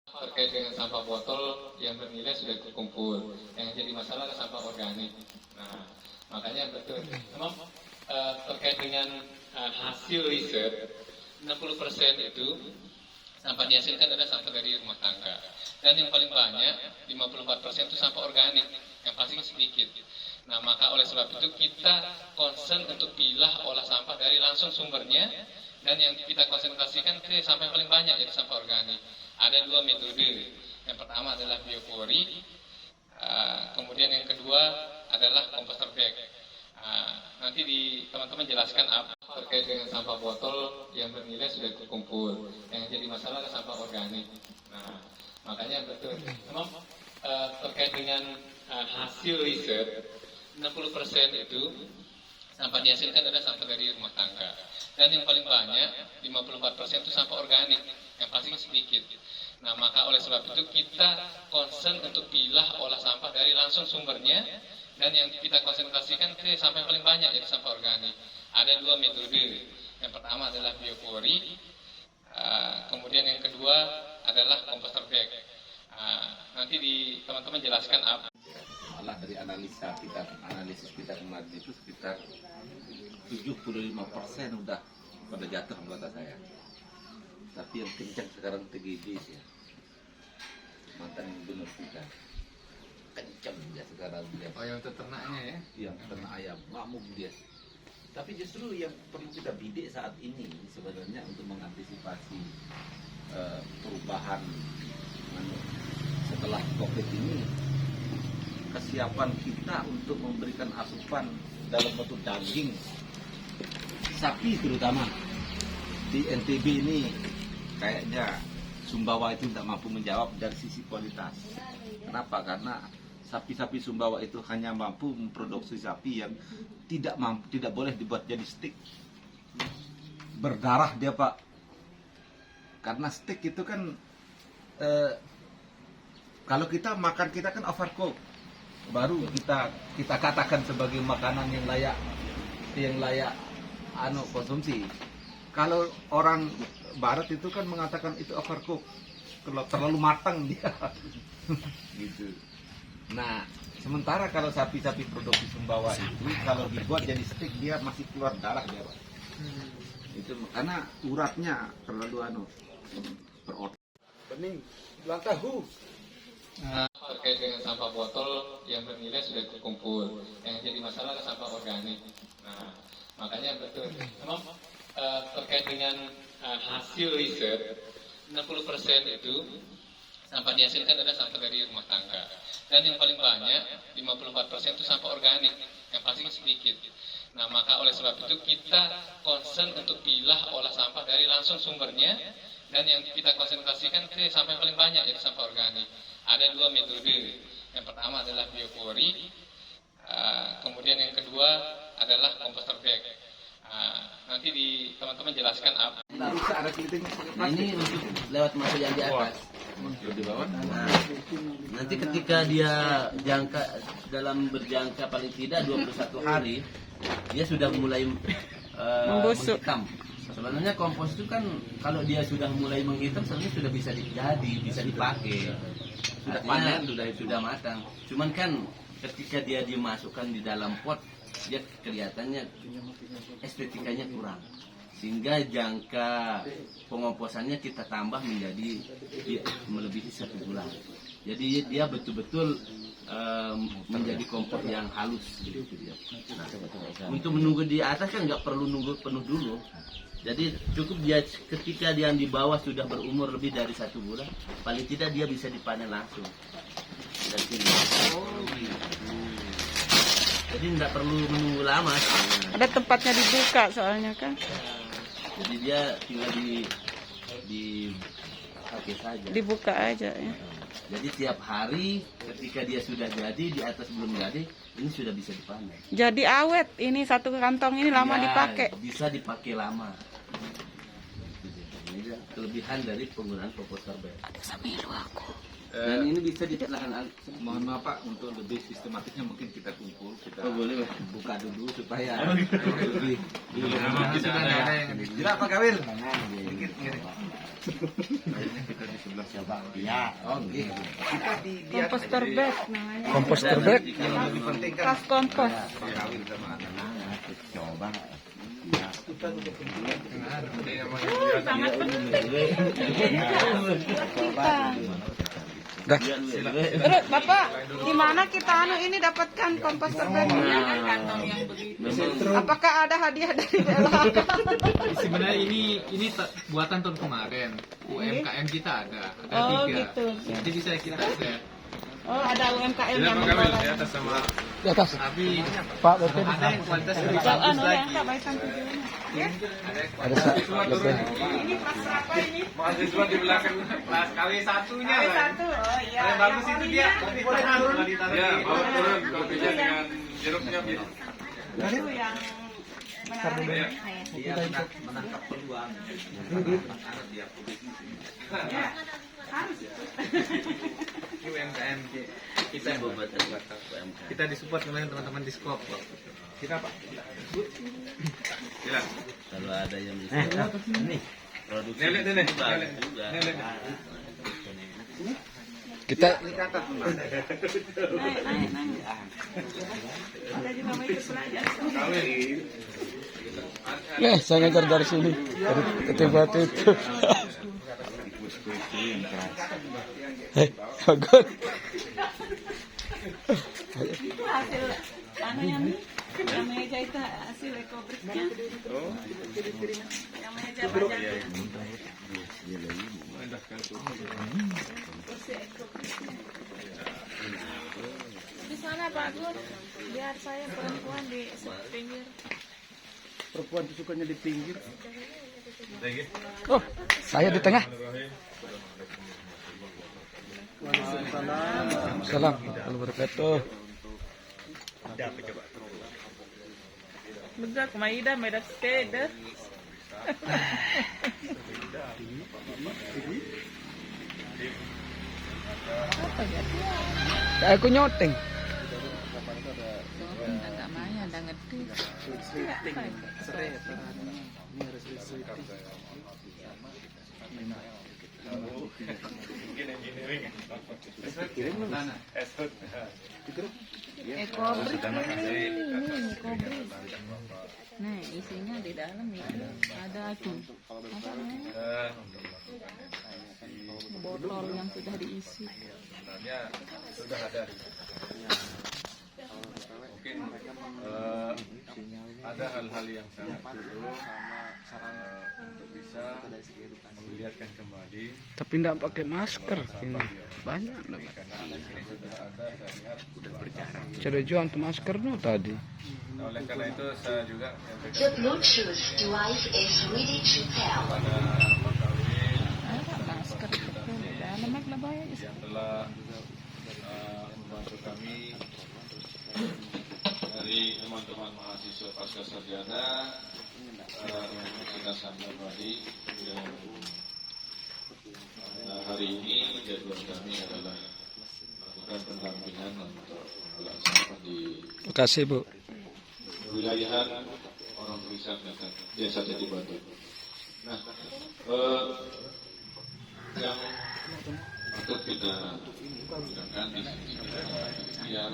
Terkait dengan sampah botol yang bernilai sudah terkumpul, yang jadi masalah adalah sampah organik. Nah, makanya betul. Memang terkait dengan hasil riset, 60% itu sampah dihasilkan adalah sampah dari rumah tangga. Dan yang paling banyak, 54% itu sampah organik, yang paling sedikit. Nah, maka oleh sebab itu kita concern untuk pilah olah sampah dari langsung sumbernya, dan yang kita konsentrasikan ke sampah yang paling banyak, jadi sampah organik. Ada dua metode. Yang pertama adalah biopori, kemudian yang kedua adalah komposter bag. Nanti teman-teman jelaskan apa terkait dengan sampah botol yang bernilai sudah terkumpul. Yang jadi masalah adalah sampah organik. Nah, makanya betul. Memang terkait dengan hasil riset, 60% itu sampah dihasilkan adalah sampah dari rumah tangga. Dan yang paling banyak, 54% itu sampah organik, yang paling sedikit. Nah, maka oleh sebab itu kita concern untuk pilah olah sampah dari langsung sumbernya, dan yang kita konsentrasikan ke sampah yang paling banyak, jadi sampah organik. Ada dua metode. Yang pertama adalah biopori, kemudian yang kedua adalah komposter bag. Nanti teman-teman jelaskan apa. Malah dari analisis kita kemarin itu sekitar 75% udah pada jatuh anggota saya. Tapi yang kencang sekarang TGB ya, mantan gubernur kita, kencang dia sekarang dia. Oh, yang ternaknya ya? Yang ternak ayam, ngamuk dia. Tapi justru yang perlu kita bidik saat ini sebenarnya untuk mengantisipasi perubahan setelah COVID ini, kesiapan kita untuk memberikan asupan dalam bentuk daging sapi terutama di NTB ini kayaknya Sumbawa itu tidak mampu menjawab dari sisi kualitas. Kenapa? Karena sapi-sapi Sumbawa itu hanya mampu memproduksi sapi yang tidak boleh dibuat jadi steak. Berdarah dia, Pak. Karena steak itu kan kalau kita makan, kita kan overcook. Baru kita katakan sebagai makanan yang layak konsumsi. Kalau orang barat itu kan mengatakan itu overcook, kalau terlalu matang dia. Gitu. Nah, sementara kalau sapi-sapi produksi Sumbawa itu kalau dibuat jadi steak dia masih keluar darah dia, Pak. Itu karena uratnya terlalu berotot. Bening, belang tahu. Terkait dengan sampah botol yang bernilai sudah terkumpul, yang jadi masalah adalah sampah organik. Nah, makanya betul. Memang terkait dengan hasil riset, 60% itu sampah dihasilkan adalah sampah dari rumah tangga. Dan yang paling banyak, 54% itu sampah organik, yang paling sedikit. Nah, maka oleh sebab itu kita concern untuk pilah olah sampah dari langsung sumbernya, dan yang kita konsentrasikan ke sampah yang paling banyak, jadi sampah organik. Ada dua metode. Yang pertama adalah biopori, kemudian yang kedua adalah komposter bag. Nanti teman-teman jelaskan apa. Nah, ini untuk lewat masuk yang di atas. Di bawah. Nah, nanti ketika dia berjangka paling tidak 21 hari, dia sudah mulai membusuk. menghitam. Sebenarnya kompos itu kan kalau dia sudah mulai menghitam sebenarnya sudah bisa dipakai. Sudah panen, sudah matang. Cuman kan ketika dia dimasukkan di dalam pot, dia kelihatannya estetikanya kurang. Sehingga jangka pengomposannya kita tambah menjadi melebihi 1 bulan. Jadi dia betul-betul menjadi kompos yang halus gitu dia. Nah, untuk menunggu di atas kan nggak perlu nunggu penuh dulu. Jadi cukup dia ketika dia di bawah sudah berumur lebih dari 1 bulan, paling tidak dia bisa dipanen langsung dari sini. Jadi tidak perlu menunggu lama. Ada tempatnya dibuka soalnya kan. Jadi dia tinggal dipakai saja. Dibuka aja ya. Jadi tiap hari ketika dia sudah jadi, di atas belum jadi, ini sudah bisa dipanen. Jadi awet ini satu kantong ini lama Ya, dipakai. bisa dipakai lama. Ini kelebihan dari penggunaan komposter bag. Sambil aku. Dan ini bisa di lahan Mohon maaf Pak, untuk lebih sistematiknya mungkin kita kumpul, kita boleh Pak. buka dulu supaya lebih. Jelas Pak Kawil. Kita di sebelah siapa? Iya. Oh, gitu. Kita di Komposter bag namanya. Komposter bag. yang lebih penting kan Tas kompos. Pak Kawil sama anak-anak. Coba. Sangat penting. Kita. Dah. Terus Bapak, di mana kita ini dapatkan komposter bagnya? Apakah ada hadiah dari BLHK? Sebenarnya ini buatan tahun kemarin. UMKM kita ada Oh, 3. gitu. Jadi bisa kita share. Oh, ada UMKM yang membawa. atas sama Di atas. Abi. Pak, betul. Ada yang kualitas lebih Jauh bagus anu ya, lagi. Kak Baisan tujuannya. Ya? Ada lebih. Ini pas apa ini? Mahasiswa di belakang kelas KW satunya. Kali satu. Oh iya. Yang bagus Yang itu orinya. dia. Boleh turun. Ya, bawa turun. Kopinya Itu yang dengan jeruknya gitu. itu yang menarik. Dia menangkap peluang. Ya, harus. UMKM Kita buat UMKM. kita disupport kemarin teman-teman di Skop. Kita apa? Jelas. Kalau ada yang bisa produksi Nenek, nenek, bagus nenek, juga. nenek. Kita Naik. Ada juga mau ikut belajar. saya ngajar dari sini. Dari ketibatu itu. Bagus. Itu hasil anu yang meja itu hasil ekobrisnya. Yang meja pajak. Di sana Pak Gur, biar saya perempuan di pinggir. Perempuan itu sukanya di pinggir. Oh, saya di tengah. Salam. Kalau berkata. Begak Maida sepeda. Apa ya? Aku nyoteng. Enggak main, enggak ngerti. Ekobris ini ekobris. Nah, isinya di dalam itu ada tuh apa namanya? Botol yang sudah diisi. Sudah ada. Mungkin ada hal-hal yang sangat perlu untuk bisa melihatkan kembali. Tapi tidak pakai masker. Ini banyak. Karena di sini sudah ada, saya lihat sudah berjalan. Cara jual untuk masker no tadi. Nah, oleh karena itu saya juga The Bluetooth device is ready to pair. pada Pak Kawin Ada masker itu di dalam lebay. yang telah membantu kami dari teman-teman mahasiswa pasca sarjana kita sampai tadi dan hari ini jadwal kami adalah melakukan pendampingan untuk sampah di Terima kasih Bu. wilayahan orang riset desa Jati Batu. Nah, yang patut kita gunakan di sini biar